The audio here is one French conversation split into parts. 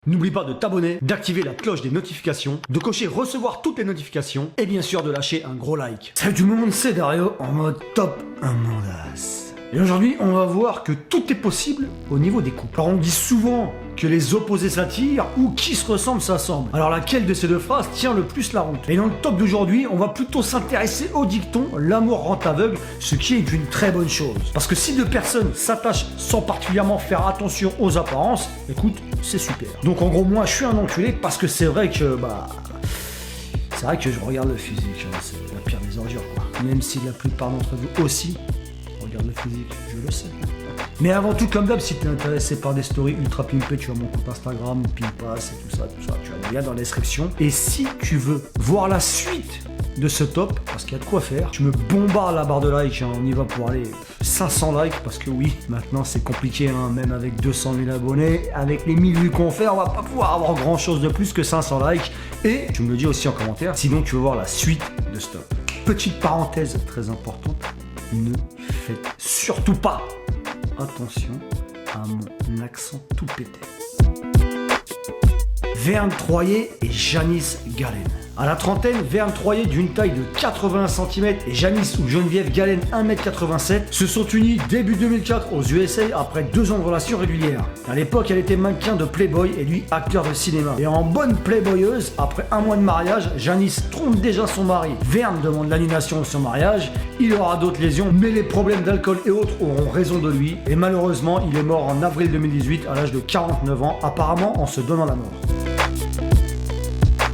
N'oublie pas de t'abonner, d'activer la cloche des notifications, de cocher recevoir toutes les notifications et bien sûr de lâcher un gros like. Salut tout le monde, c'est Dario en mode top Amandas. Et aujourd'hui, on va voir que tout est possible au niveau des couples. Alors on dit souvent que les opposés s'attirent ou qui se ressemble s'assemble. Alors laquelle de ces deux phrases tient le plus la route? Et dans le top d'aujourd'hui, on va plutôt s'intéresser au dicton « l'amour rend aveugle », ce qui est une très bonne chose. Parce que si deux personnes s'attachent sans particulièrement faire attention aux apparences, écoute, c'est super. Donc en gros, moi je suis un enculé parce que c'est vrai que c'est vrai que je regarde le physique, hein, c'est la pire des ordures quoi. Même si la plupart d'entre vous aussi regardent le physique, je le sais. Mais avant tout, comme d'hab, si t'es intéressé par des stories ultra pimpées, tu as mon compte Instagram, Pimpass et tout ça, tu as le lien dans la description. Et si tu veux voir la suite de ce top, parce qu'il y a de quoi faire, tu me bombardes la barre de like, hein, on y va pour aller 500 likes, parce que oui, maintenant c'est compliqué, hein, même avec 200 000 abonnés, avec les 1000 vues qu'on fait, on va pas pouvoir avoir grand chose de plus que 500 likes. Et tu me le dis aussi en commentaire, sinon tu veux voir la suite de ce top. Petite parenthèse très importante, ne faites surtout pas attention à mon accent tout pété. Verne Troyer et Janice Galen. À la trentaine, Verne Troyer d'une taille de 81 cm et Janice ou Geneviève Galen 1m87 se sont unis début 2004 aux USA après 2 ans de relations régulières. À l'époque, elle était mannequin de Playboy et lui acteur de cinéma. Et en bonne playboyeuse, après 1 mois de mariage, Janice trompe déjà son mari. Verne demande l'annulation de son mariage, il aura d'autres lésions, mais les problèmes d'alcool et autres auront raison de lui. Et malheureusement, il est mort en avril 2018 à l'âge de 49 ans, apparemment en se donnant la mort.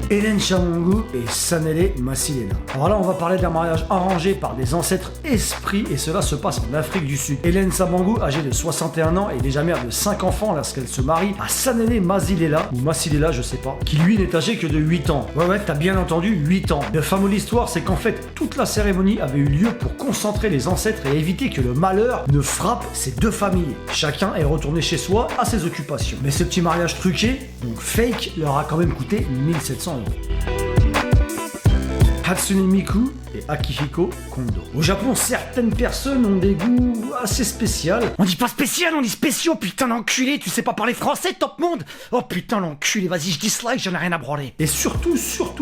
Hélène Chamangu et Sanele Massilena. Alors là, on va parler d'un mariage arrangé par des ancêtres esprits et cela se passe en Afrique du Sud. Hélène Chamangu, âgée de 61 ans, est déjà mère de 5 enfants lorsqu'elle se marie à Sanele Masilela, ou Masilela, je sais pas, qui lui n'est âgé que de 8 ans. Ouais, t'as bien entendu, 8 ans. Le fameux l'histoire, c'est qu'en fait, toute la cérémonie avait eu lieu pour concentrer les ancêtres et éviter que le malheur ne frappe ces deux familles. Chacun est retourné chez soi à ses occupations. Mais ce petit mariage truqué, donc fake, leur a quand même coûté 1700 €. Hatsune Miku et Akihiko Kondo. Au Japon, certaines personnes ont des goûts assez spéciaux. On dit pas spécial, on dit spéciaux, putain l'enculé, tu sais pas parler français, top monde. Oh putain l'enculé, vas-y, je dislike, j'en ai rien à branler. Et surtout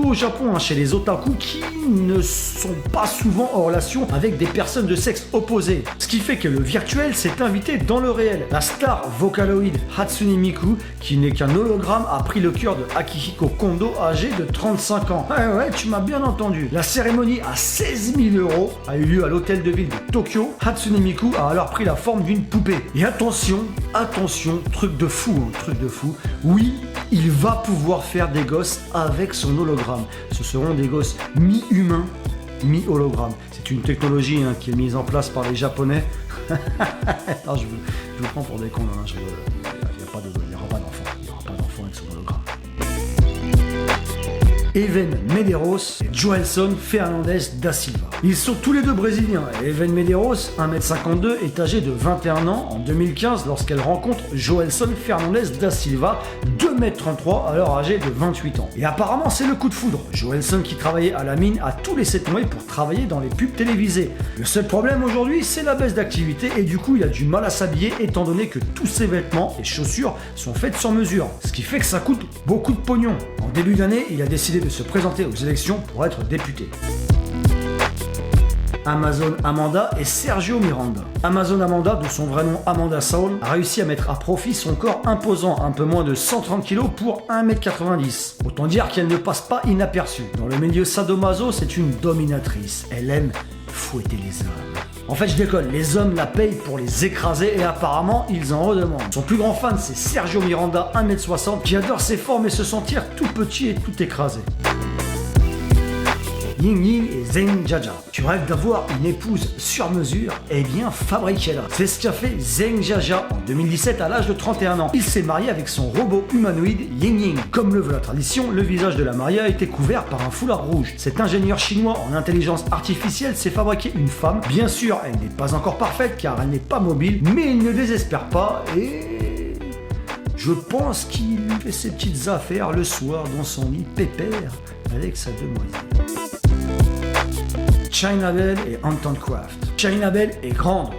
au Japon, hein, chez les otaku qui ne sont pas souvent en relation avec des personnes de sexe opposé. Ce qui fait que le virtuel s'est invité dans le réel. La star vocaloïde Hatsune Miku, qui n'est qu'un hologramme, a pris le cœur de Akihiko Kondo, âgé de 35 ans. Ouais, tu m'as bien entendu. La cérémonie à 16 000 € a eu lieu à l'hôtel de ville de Tokyo. Hatsune Miku a alors pris la forme d'une poupée. Et attention, truc de fou. Oui, il va pouvoir faire des gosses avec son hologramme. Ce seront des gosses mi-humains, mi-hologramme. C'est une technologie qui est mise en place par les Japonais. Alors, je vous prends pour des cons, hein, il n'y aura pas d'enfant avec son hologramme. Even Medeiros et Joelson Fernandes da Silva. Ils sont tous les deux brésiliens. Even Medeiros, 1m52, est âgé de 21 ans en 2015 lorsqu'elle rencontre Joelson Fernandes da Silva, 2m33, alors âgé de 28 ans. Et apparemment, c'est le coup de foudre. Joelson, qui travaillait à la mine, a tous les 7 mois pour travailler dans les pubs télévisées. Le seul problème aujourd'hui, c'est la baisse d'activité et du coup, il a du mal à s'habiller étant donné que tous ses vêtements et chaussures sont faits sur mesure. Ce qui fait que ça coûte beaucoup de pognon. En début d'année, il a décidé de se présenter aux élections pour être député. Amazon Amanda et Sergio Miranda. Amazon Amanda, de son vrai nom Amanda Saul, a réussi à mettre à profit son corps imposant, un peu moins de 130 kg pour 1m90. Autant dire qu'elle ne passe pas inaperçue. Dans le milieu sadomaso, c'est une dominatrice. Elle aime fouetter les hommes. En fait, je déconne, les hommes la payent pour les écraser et apparemment, ils en redemandent. Son plus grand fan, c'est Sergio Miranda, 1m60, qui adore ses formes et se sentir tout petit et tout écrasé. Ying Ying et Zeng Jaja. Tu rêves d'avoir une épouse sur mesure? Eh bien, fabriquez-la. C'est ce qu'a fait Zeng Jaja en 2017 à l'âge de 31 ans. Il s'est marié avec son robot humanoïde Ying Ying. Comme le veut la tradition, le visage de la mariée a été couvert par un foulard rouge. Cet ingénieur chinois en intelligence artificielle s'est fabriqué une femme. Bien sûr, elle n'est pas encore parfaite car elle n'est pas mobile, mais il ne désespère pas et... je pense qu'il fait ses petites affaires le soir dans son lit pépère avec sa demoiselle. China Belle et Anton Craft. China Belle est grande,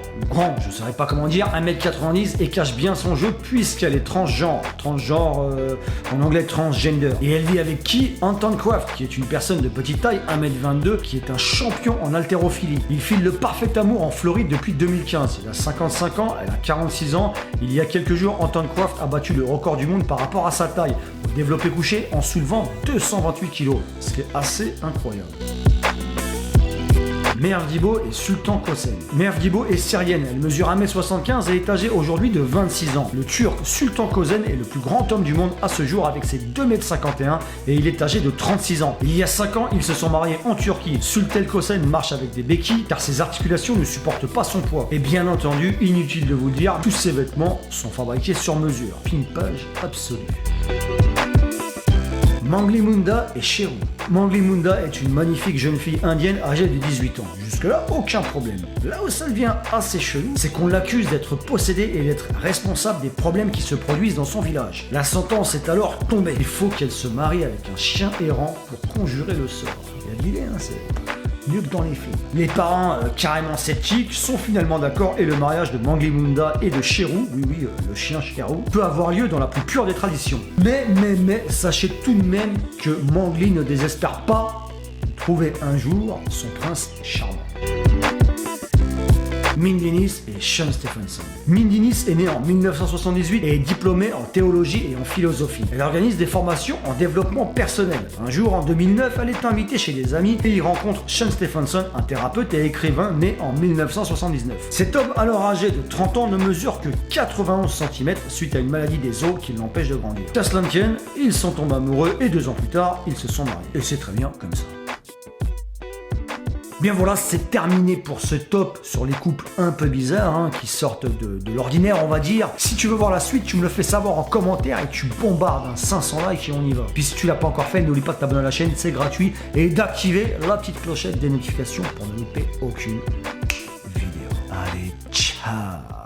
je ne saurais pas comment dire, 1m90 et cache bien son jeu puisqu'elle est transgenre, en anglais transgender. Et elle vit avec qui? Anton Craft, qui est une personne de petite taille, 1m22, qui est un champion en haltérophilie. Il file le parfait amour en Floride depuis 2015. Il a 55 ans, elle a 46 ans. Il y a quelques jours, Anton Craft a battu le record du monde par rapport à sa taille, au développé couché, en soulevant 228 kg, ce qui est assez incroyable. Merv Dibo et Sultan Kosen. Merv Dibo est syrienne, elle mesure 1m75 et est âgée aujourd'hui de 26 ans. Le Turc Sultan Kosen est le plus grand homme du monde à ce jour avec ses 2m51 et il est âgé de 36 ans. Il y a 5 ans, ils se sont mariés en Turquie. Sultan Kosen marche avec des béquilles car ses articulations ne supportent pas son poids. Et bien entendu, inutile de vous le dire, tous ses vêtements sont fabriqués sur mesure. Pimpage absolu. Mangli Munda et Sheru. Mangli Munda est une magnifique jeune fille indienne âgée de 18 ans. Jusque-là, aucun problème. Là où ça devient assez chelou, c'est qu'on l'accuse d'être possédée et d'être responsable des problèmes qui se produisent dans son village. La sentence est alors tombée. Il faut qu'elle se marie avec un chien errant pour conjurer le sort. Il y a de l'idée, hein, c'est mieux que dans les films. Les parents, carrément sceptiques, sont finalement d'accord et le mariage de Mangli Munda et de Sheru, oui, le chien Sheru, peut avoir lieu dans la plus pure des traditions. Mais, sachez tout de même que Mangli ne désespère pas de trouver un jour son prince charmant. Mindy Nis et Sean Stephenson. Mindy Nis est née en 1978 et est diplômée en théologie et en philosophie. Elle organise des formations en développement personnel. Un jour, en 2009, elle est invitée chez des amis et y rencontre Sean Stephenson, un thérapeute et écrivain né en 1979. Cet homme, alors âgé de 30 ans, ne mesure que 91 cm suite à une maladie des os qui l'empêche de grandir. Taslantienne, ils sont tombés amoureux et 2 ans plus tard, ils se sont mariés. Et c'est très bien comme ça. Bien voilà, c'est terminé pour ce top sur les couples un peu bizarres, qui sortent de l'ordinaire, on va dire. Si tu veux voir la suite, tu me le fais savoir en commentaire et tu bombardes un 500 likes et on y va. Puis si tu l'as pas encore fait, n'oublie pas de t'abonner à la chaîne, c'est gratuit, et d'activer la petite clochette des notifications pour ne louper aucune vidéo. Allez, ciao!